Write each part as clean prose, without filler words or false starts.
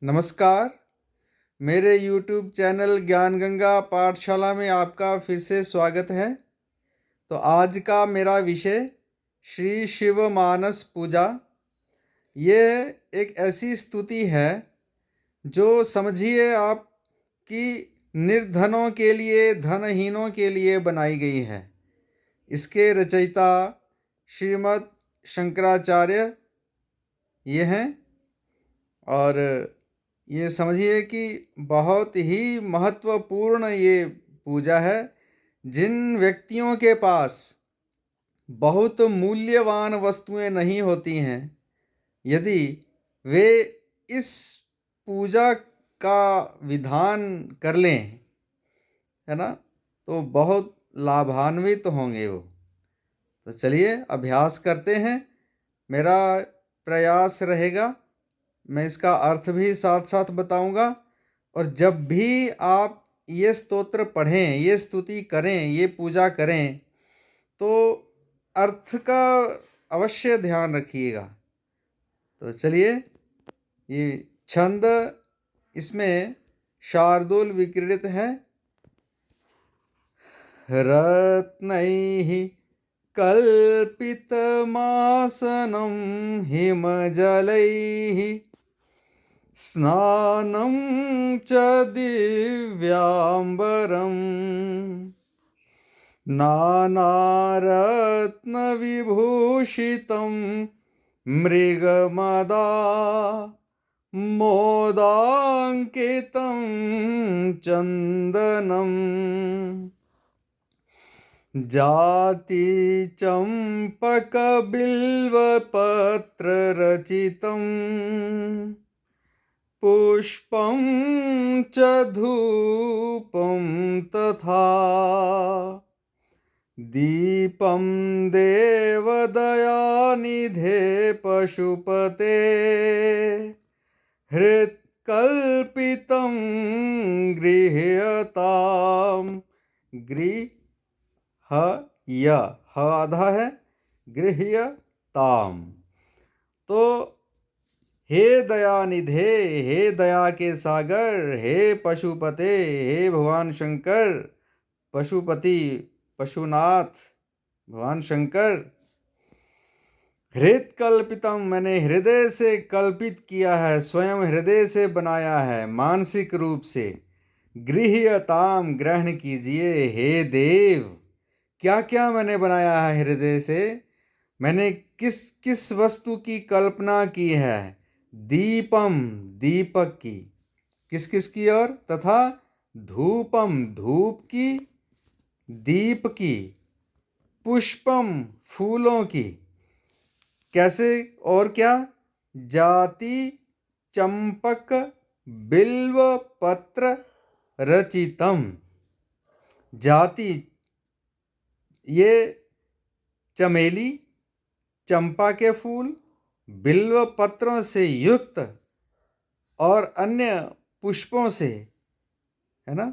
नमस्कार। मेरे YouTube channel ज्ञान गंगा पाठशाला में आपका फिर से स्वागत है। तो आज का मेरा विषय श्री शिव मानस पूजा। ये एक ऐसी स्तुति है जो समझिए आप कि निर्धनों के लिए, धनहीनों के लिए बनाई गई है। इसके रचयिता श्रीमद् शंकराचार्य ये हैं और ये समझिए कि बहुत ही महत्वपूर्ण ये पूजा है। जिन व्यक्तियों के पास बहुत मूल्यवान वस्तुएं नहीं होती हैं, यदि वे इस पूजा का विधान कर लें, है ना, तो बहुत लाभान्वित होंगे वो। तो चलिए अभ्यास करते हैं। मेरा प्रयास रहेगा, मैं इसका अर्थ भी साथ साथ बताऊंगा। और जब भी आप ये स्तोत्र पढ़ें, ये स्तुति करें, ये पूजा करें, तो अर्थ का अवश्य ध्यान रखिएगा। तो चलिए, ये छंद इसमें शार्दूल विक्रीडित है। रत्नैः कल्पितमासनं हिमजलैः स्नानं च दिव्याम्बरम् नानारत्नविभूषितं मृगमदा मोदाङ्कितं चन्दनम् जाति चम्पकबिल्वपत्ररचितं पुष्पं च धूपं तथा दीपं देवदयानिधे पशुपते हृत्कल्पितं गृह्यताम्। ह आधा है, गृह्यताम। तो हे दयानिधे, हे दया के सागर, हे पशुपते, हे भगवान शंकर, पशुपति, पशुनाथ भगवान शंकर। हृत कल्पितम, मैंने हृदय से कल्पित किया है, स्वयं हृदय से बनाया है, मानसिक रूप से। गृह्यताम, ग्रहण कीजिए हे देव। क्या क्या मैंने बनाया है हृदय से? मैंने किस किस वस्तु की कल्पना की है? दीपम, दीपक की। किस किस की? और तथा धूपम, धूप की, दीप की, पुष्पम, फूलों की। कैसे और क्या? जाति चंपक बिल्व पत्र रचितम। जाति ये चमेली, चंपा के फूल, बिल्व पत्रों से युक्त और अन्य पुष्पों से, है ना,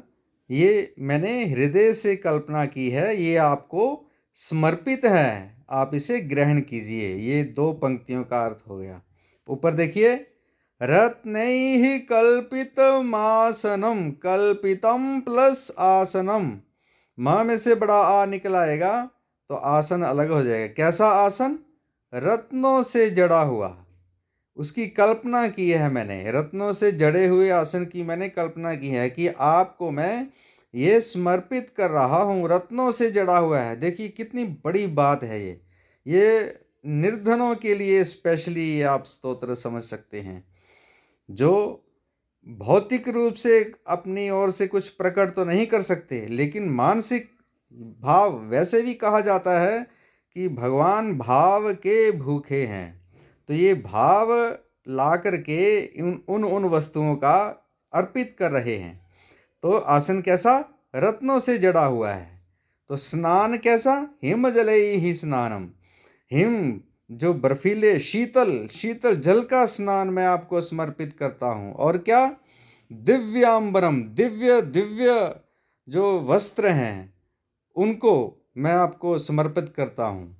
ये मैंने हृदय से कल्पना की है। ये आपको समर्पित है, आप इसे ग्रहण कीजिए। ये दो पंक्तियों का अर्थ हो गया। ऊपर देखिए, रत्नैः कल्पितमासनम, कल्पितम प्लस आसनम। माँ में से बड़ा आ निकल आएगा तो आसन अलग हो जाएगा। कैसा आसन? रत्नों से जड़ा हुआ, उसकी कल्पना की है मैंने। रत्नों से जड़े हुए आसन की मैंने कल्पना की है कि आपको मैं ये समर्पित कर रहा हूँ। रत्नों से जड़ा हुआ है। देखिए कितनी बड़ी बात है ये निर्धनों के लिए स्पेशली आप स्तोत्र समझ सकते हैं, जो भौतिक रूप से अपनी ओर से कुछ प्रकट तो नहीं कर सकते, लेकिन मानसिक भाव, वैसे भी कहा जाता है कि भगवान भाव के भूखे हैं। तो ये भाव ला करके उन वस्तुओं का अर्पित कर रहे हैं। तो आसन कैसा? रत्नों से जड़ा हुआ है। तो स्नान कैसा? हिम जले ही स्नानम। हिम जो बर्फीले शीतल शीतल जल का स्नान मैं आपको समर्पित करता हूँ। और क्या? दिव्यांबरम, दिव्य दिव्य जो वस्त्र हैं उनको मैं आपको समर्पित करता हूँ।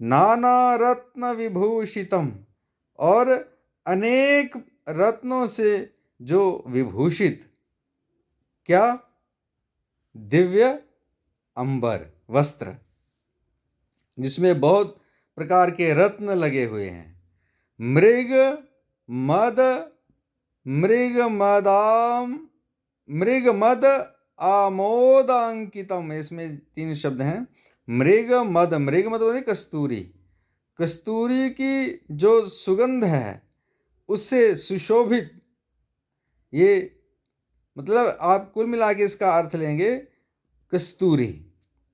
नाना रत्न विभूषितम, और अनेक रत्नों से जो विभूषित क्या दिव्य अंबर वस्त्र, जिसमें बहुत प्रकार के रत्न लगे हुए हैं। मृग मद मृग मदाम मृग मद आमोदांकितम, इसमें 3 शब्द हैं। मृग मद मतलब कस्तूरी, कस्तूरी की जो सुगंध है उससे सुशोभित, ये मतलब आप कुल मिला के इसका अर्थ लेंगे कस्तूरी,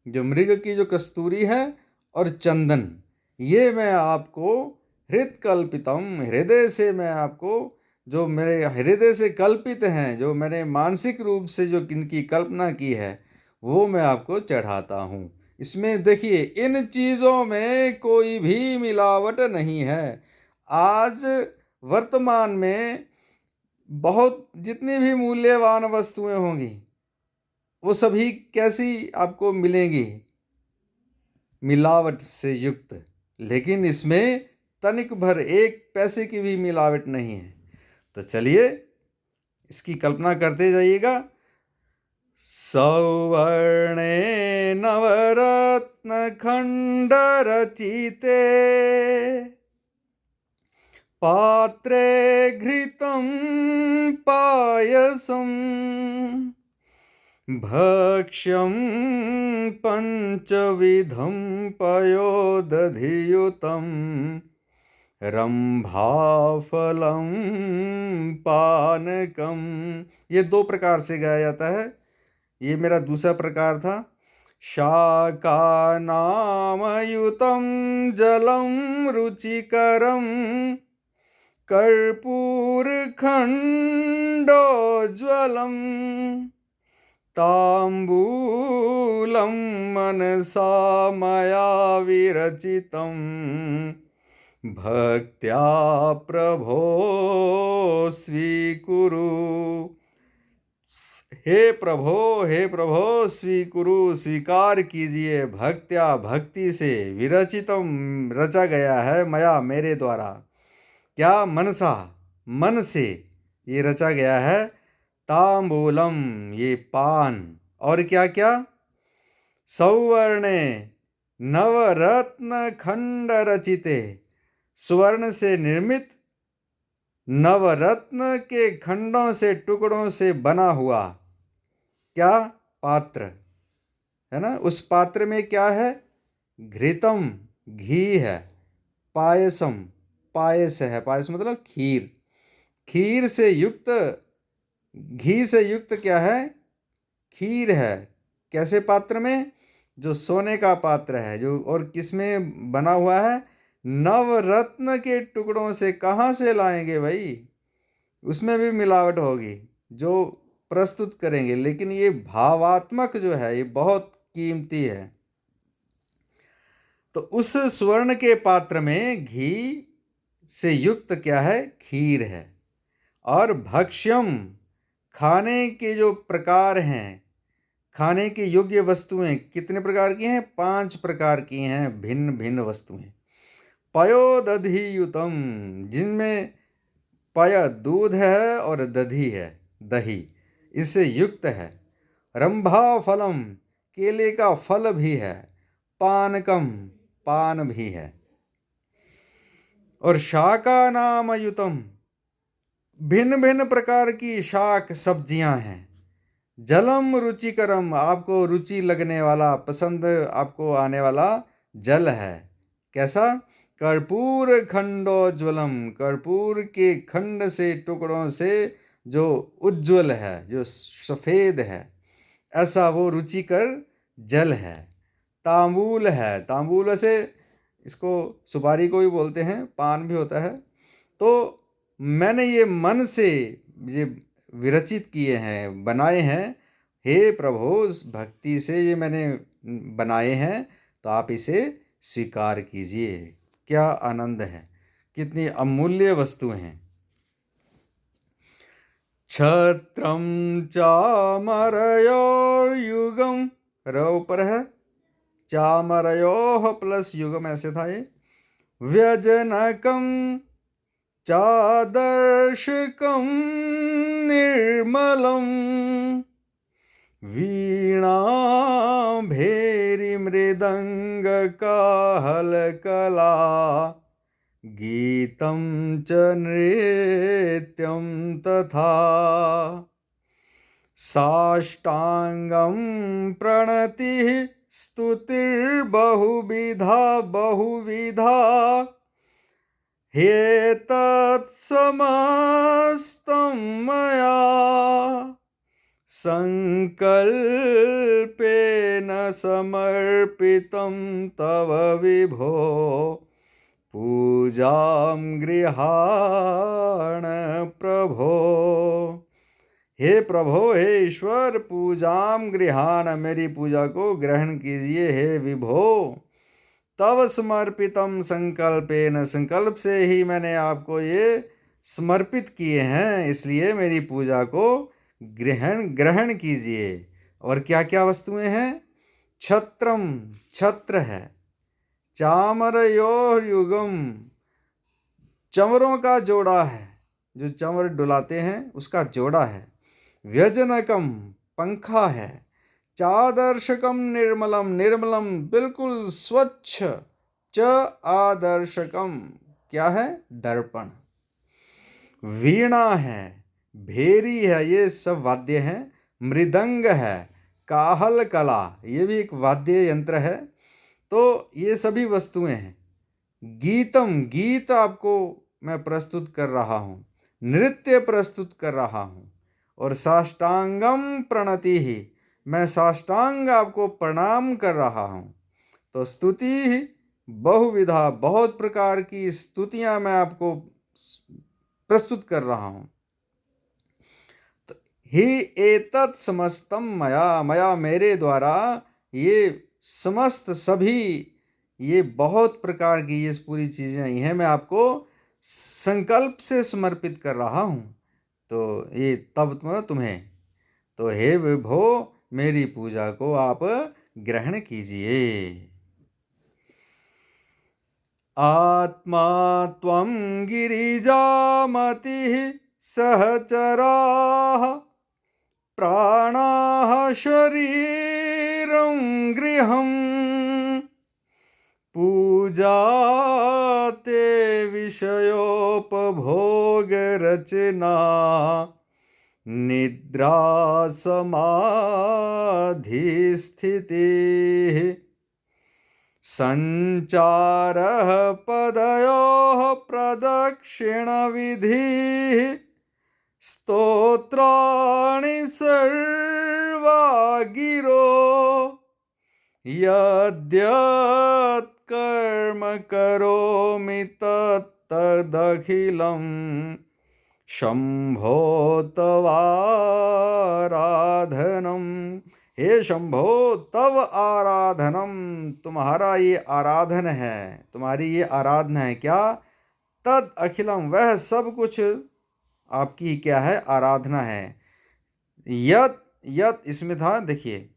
जो मृग की जो कस्तूरी है और चंदन, ये मैं आपको हृदकल्पितम, हृदय से मैं आपको, जो मेरे हृदय से कल्पित हैं, जो मैंने मानसिक रूप से जो इनकी कल्पना की है, वो मैं आपको चढ़ाता हूँ। इसमें देखिए, इन चीज़ों में कोई भी मिलावट नहीं है। आज वर्तमान में बहुत जितनी भी मूल्यवान वस्तुएं होंगी वो सभी कैसी आपको मिलेंगी, मिलावट से युक्त। लेकिन इसमें तनिक भर 1 पैसे की भी मिलावट नहीं है। तो चलिए इसकी कल्पना करते जाइएगा। सौवर्णे नवरत्न खंड रचिते, पात्रे घृतं पायसम्, भक्ष्यं पंचविधं पयोदधियुतं, रंभाफलं पानकम। ये 2 प्रकार से गाया जाता है। ये मेरा दूसरा प्रकार था। शाकानामयुतं जलं रुचिकरं, कर्पूरखण्डोज्ज्वलम्, ताम्बूलं मनसा मया विरचितं, भक्त्या प्रभो स्वीकुरु। हे प्रभो स्वीकुरु, स्वीकार कीजिए, भक्त्या भक्ति से, विरचितम रचा गया है, मया मेरे द्वारा, क्या मनसा मन से ये रचा गया है, तांबूलम ये पान, और क्या क्या, सौवर्णे नवरत्न खंड रचिते, स्वर्ण से निर्मित नवरत्न के खंडों से, टुकड़ों से बना हुआ क्या, पात्र है ना। उस पात्र में क्या है, घृतम घी है, पायसम पायस है, पायस मतलब खीर, खीर से युक्त, घी से युक्त क्या है, खीर है। कैसे पात्र में, जो सोने का पात्र है, जो और किसमें बना हुआ है, नवरत्न के टुकड़ों से। कहाँ से लाएंगे भाई, उसमें भी मिलावट होगी जो प्रस्तुत करेंगे, लेकिन ये भावात्मक जो है ये बहुत कीमती है। तो उस स्वर्ण के पात्र में घी से युक्त क्या है, खीर है। और भक्ष्यम खाने के जो प्रकार हैं, खाने के योग्य वस्तुएं कितने प्रकार की हैं, 5 प्रकार की हैं, भिन्न भिन्न वस्तुएं। पयोदधियुतम, जिनमें पय दूध है और दधी है दही, इससे युक्त है। रंभा फलम केले का फल भी है, पानकम पान भी है। और शाका नाम युतम, भिन्न भिन्न प्रकार की शाक सब्जियां हैं। जलम रुचिकरम, आपको रुचि लगने वाला, पसंद आपको आने वाला जल है। कैसा, कर्पूर खंडोज्वलम, कर्पूर के खंड से, टुकड़ों से जो उज्ज्वल है, जो सफ़ेद है, ऐसा वो रुचिकर जल है। तांबूल है, तांबूल से इसको सुपारी को भी बोलते हैं, पान भी होता है। तो मैंने ये मन से ये विरचित किए हैं, बनाए हैं, हे प्रभु भक्ति से ये मैंने बनाए हैं, तो आप इसे स्वीकार कीजिए। क्या आनंद है, कितनी अमूल्य वस्तुएं हैं। छत्रम चामरयोर्युगम, र ऊपर है, चामरयोः प्लस युगम, ऐसे था ये। व्यजनकम चादर्शकं निर्मलं वीणा भेरीमृदङ्गकाहलकला गीतं च नृत्यं तथा साष्टांगं प्रणतिः स्तुतिर्बहुविधा बहुविधा ह्येतत्समस्तं मया संकल्पेन समर्पितं तव विभो पूजां गृहाण प्रभो। हे प्रभो, हे ईश्वर, पूजाम गृहाण, मेरी पूजा को ग्रहण कीजिए। हे विभो, तव समर्पितम संकल्पेन, संकल्प से ही मैंने आपको ये समर्पित किए हैं, इसलिए मेरी पूजा को ग्रहण कीजिए। और क्या क्या वस्तुएं हैं? छत्रम, छत्र है। चामरयोर्युगम, चंवरों का जोड़ा है, जो चंवर डुलाते हैं उसका जोड़ा है। व्यजनकम, पंखा है। चादर्शकम निर्मलम, निर्मलम बिल्कुल स्वच्छ। च आदर्शकम, क्या है? दर्पण। वीणा है, भेरी है, ये सब वाद्य हैं। मृदंग है, काहल कला, ये भी एक वाद्य यंत्र है। तो ये सभी वस्तुएं हैं। गीतम, गीत आपको मैं प्रस्तुत कर रहा हूँ, नृत्य प्रस्तुत कर रहा हूँ। और साष्टांगम प्रणति ही, मैं साष्टांग आपको प्रणाम कर रहा हूँ। तो स्तुति बहुविधा, बहुत प्रकार की स्तुतियाँ मैं आपको प्रस्तुत कर रहा हूँ। तो ही एतत् समस्तम मया, मया मेरे द्वारा ये समस्त सभी, ये बहुत प्रकार की ये पूरी चीज़ें आई हैं, मैं आपको संकल्प से समर्पित कर रहा हूँ। तो ये तब तुम्हें, तो हे विभो, मेरी पूजा को आप ग्रहण कीजिए। आत्मा त्वं गिरिजामतिः सहचराः प्राणाः शरीरं गृहं पूजा ते विषयोपभोगरचना निद्रा समाधिस्थितिः संचारः पदयोः प्रदक्षिणविधिः स्तोत्राणि सर्वा गिरो यद्यत् कर्म करोमि तत्तदखिलं शंभो तवाराधनम। हे शंभो, तव आराधनम, तुम्हारा ये आराधन है, तुम्हारी ये आराधना है। क्या? तद अखिलम, वह सब कुछ आपकी क्या है? आराधना है। यत, यत इसमें था, देखिए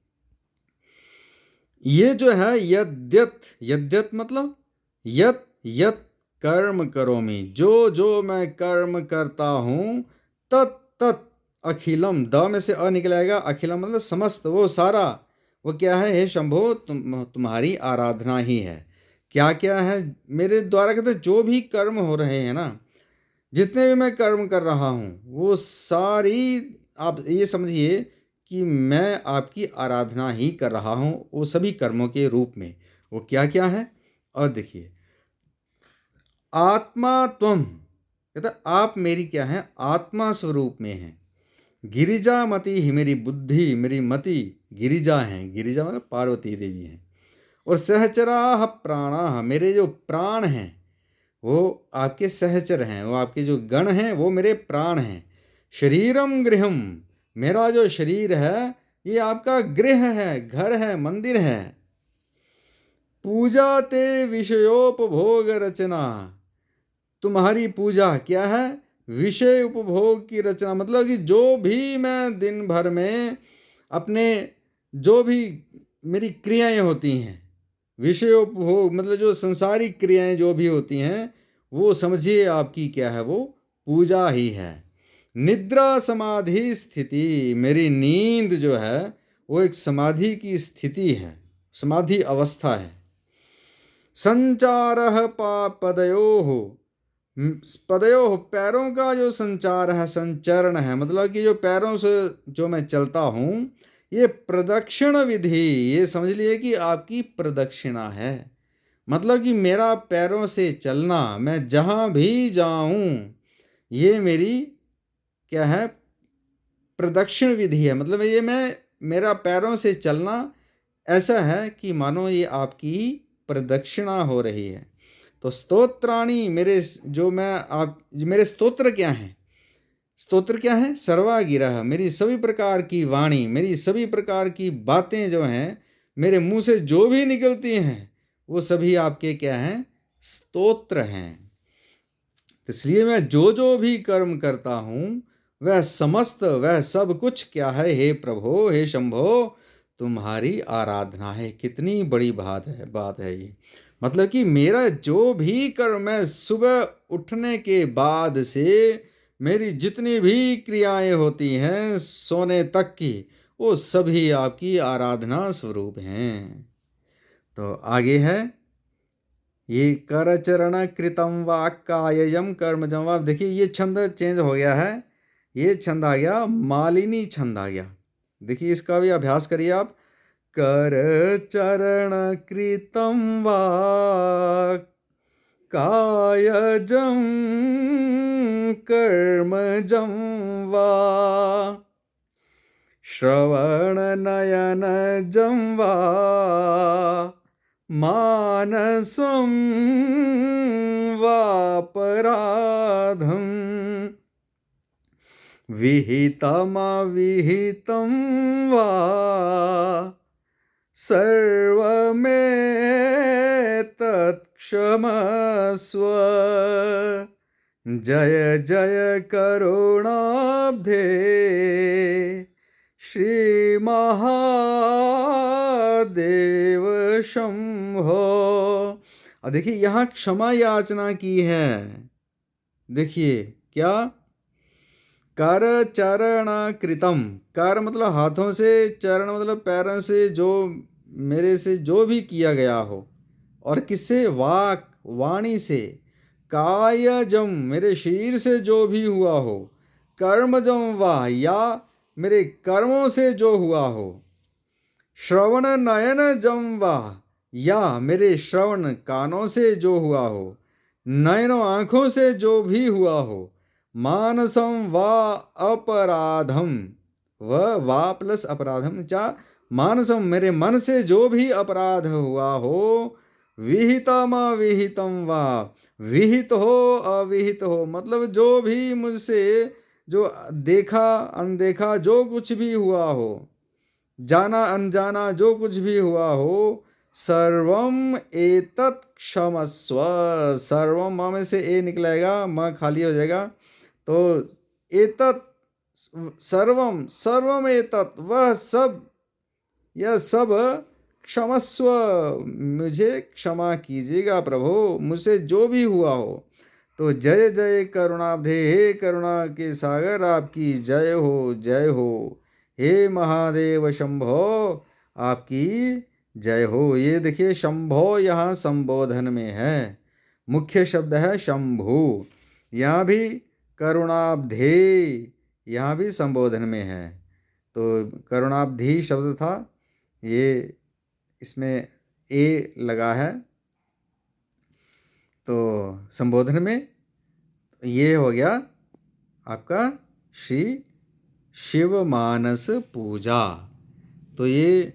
ये जो है यद्यत, यद्यत मतलब यत, यत कर्म करोमि, जो जो मैं कर्म करता हूँ, तत् तत् अखिलम, द में से अ निकलाएगा, अखिलम मतलब समस्त, वो सारा, वो क्या है? हे शंभो, तुम्हारी आराधना ही है। क्या क्या है मेरे द्वारा? कहते जो भी कर्म हो रहे हैं ना, जितने भी मैं कर्म कर रहा हूँ, वो सारी, आप ये समझिए कि मैं आपकी आराधना ही कर रहा हूँ, वो सभी कर्मों के रूप में। वो क्या क्या है? और देखिए, आत्मा त्वम, कहता आप मेरी क्या है? आत्मा स्वरूप में हैं। गिरिजा मति ही, मेरी बुद्धि, मेरी मति गिरिजा हैं। गिरिजा मतलब पार्वती देवी हैं। और सहचराः प्राणाः, मेरे जो प्राण हैं वो आपके सहचर हैं, वो आपके जो गण हैं वो मेरे प्राण हैं। शरीरम गृहम, मेरा जो शरीर है ये आपका गृह है, घर है, मंदिर है। पूजा ते विषयोपभोग रचना, तुम्हारी पूजा क्या है? विषय उपभोग की रचना, मतलब कि जो भी मैं दिन भर में अपने, जो भी मेरी क्रियाएं होती हैं, विषयोपभोग मतलब जो संसारिक क्रियाएं जो भी होती हैं, वो समझिए आपकी क्या है, वो पूजा ही है। निद्रा समाधि स्थिति, मेरी नींद जो है वो एक समाधि की स्थिति है, समाधि अवस्था है। संचारः पदयोः, पदयोः पैरों का जो संचार है, संचरण है, मतलब कि जो पैरों से जो मैं चलता हूँ, ये प्रदक्षिण विधि, ये समझ लिए कि आपकी प्रदक्षिणा है। मतलब कि मेरा पैरों से चलना, मैं जहाँ भी जाऊँ, ये मेरी क्या है, प्रदक्षिण विधि है। मतलब ये मेरा पैरों से चलना ऐसा है कि मानो ये आपकी प्रदक्षिणा हो रही है। तो स्तोत्राणि, मेरे जो मैं आप मेरे स्तोत्र क्या हैं, स्तोत्र क्या है, सर्वागिरह, मेरी सभी प्रकार की वाणी, मेरी सभी प्रकार की बातें जो हैं, मेरे मुंह से जो भी निकलती हैं, वो सभी आपके क्या हैं, स्तोत्र हैं। इसलिए मैं जो जो भी कर्म करता हूँ, वह समस्त, वह सब कुछ क्या है, हे प्रभो, हे शंभो, तुम्हारी आराधना है। कितनी बड़ी बात है ये। मतलब कि मेरा जो भी कर्म, मैं सुबह उठने के बाद से मेरी जितनी भी क्रियाएं होती हैं सोने तक की, वो सभी आपकी आराधना स्वरूप हैं। तो आगे है, ये कर चरण कृतम वाक्काययम कर्मजम वा। देखिए ये छंद चेंज हो गया है, ये छंद आ गया मालिनी छंद आ गया। देखिए इसका भी अभ्यास करिए आप। कर चरण कृतम वाक्कायजम कर्मजम वा, श्रवण नयन जम वा, मानसं वापराधं, विहितमविहितं वा, सर्वमेतत्क्षमस्व। जय जय करुणाब्धे श्री महादेव शंभो। और देखिए यहाँ क्षमा याचना की है। देखिए क्या, कर चरण कृतम, कर मतलब हाथों से, चरण मतलब पैरों से, जो मेरे से जो भी किया गया हो, और किससे, वाक वाणी से, कायजम मेरे शरीर से जो भी हुआ हो, कर्मजम वाह या मेरे कर्मों से जो हुआ हो, श्रवण नयन जम वाह या मेरे श्रवण कानों से जो हुआ हो, नयनों आँखों से जो भी हुआ हो, मानसम वा अपराधम, वह वा प्लस अपराधम चा, मानसम मेरे मन से जो भी अपराध हुआ हो, विहितम अविहितम वा, विहित हो अविहित हो, मतलब जो भी मुझसे, जो देखा अनदेखा जो कुछ भी हुआ हो, जाना अनजाना जो कुछ भी हुआ हो, सर्वम एतत् क्षमस्व। सर्वम म में से ए निकलेगा, म खाली हो जाएगा, तो एतत् सर्वम, सर्वम एतत् वह सब, यह सब, क्षमस्व मुझे क्षमा कीजिएगा प्रभु, मुझसे जो भी हुआ हो। तो जय जय करुणाब्धे, हे करुणा के सागर आपकी जय हो, जय हो। हे महादेव शंभो आपकी जय हो। ये देखिए शंभो यहाँ संबोधन में है, मुख्य शब्द है शंभु। यहाँ भी करुणाब्धे, यहाँ भी संबोधन में है। तो करुणाब्धि शब्द था, ये इसमें ए लगा है, तो संबोधन में ये हो गया आपका श्री शिव मानस पूजा। तो ये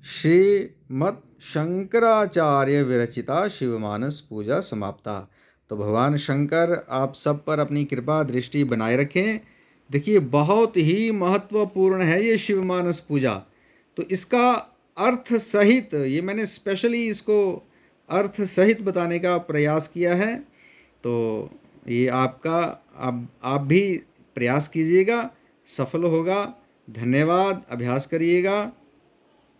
श्रीमद् शंकराचार्य विरचिता शिवमानस पूजा समाप्ता। तो भगवान शंकर आप सब पर अपनी कृपा दृष्टि बनाए रखें। देखिए बहुत ही महत्वपूर्ण है ये शिवमानस पूजा। तो इसका अर्थ सहित, ये मैंने स्पेशली इसको अर्थ सहित बताने का प्रयास किया है। तो ये आपका, आप भी प्रयास कीजिएगा, सफल होगा। धन्यवाद, अभ्यास करिएगा।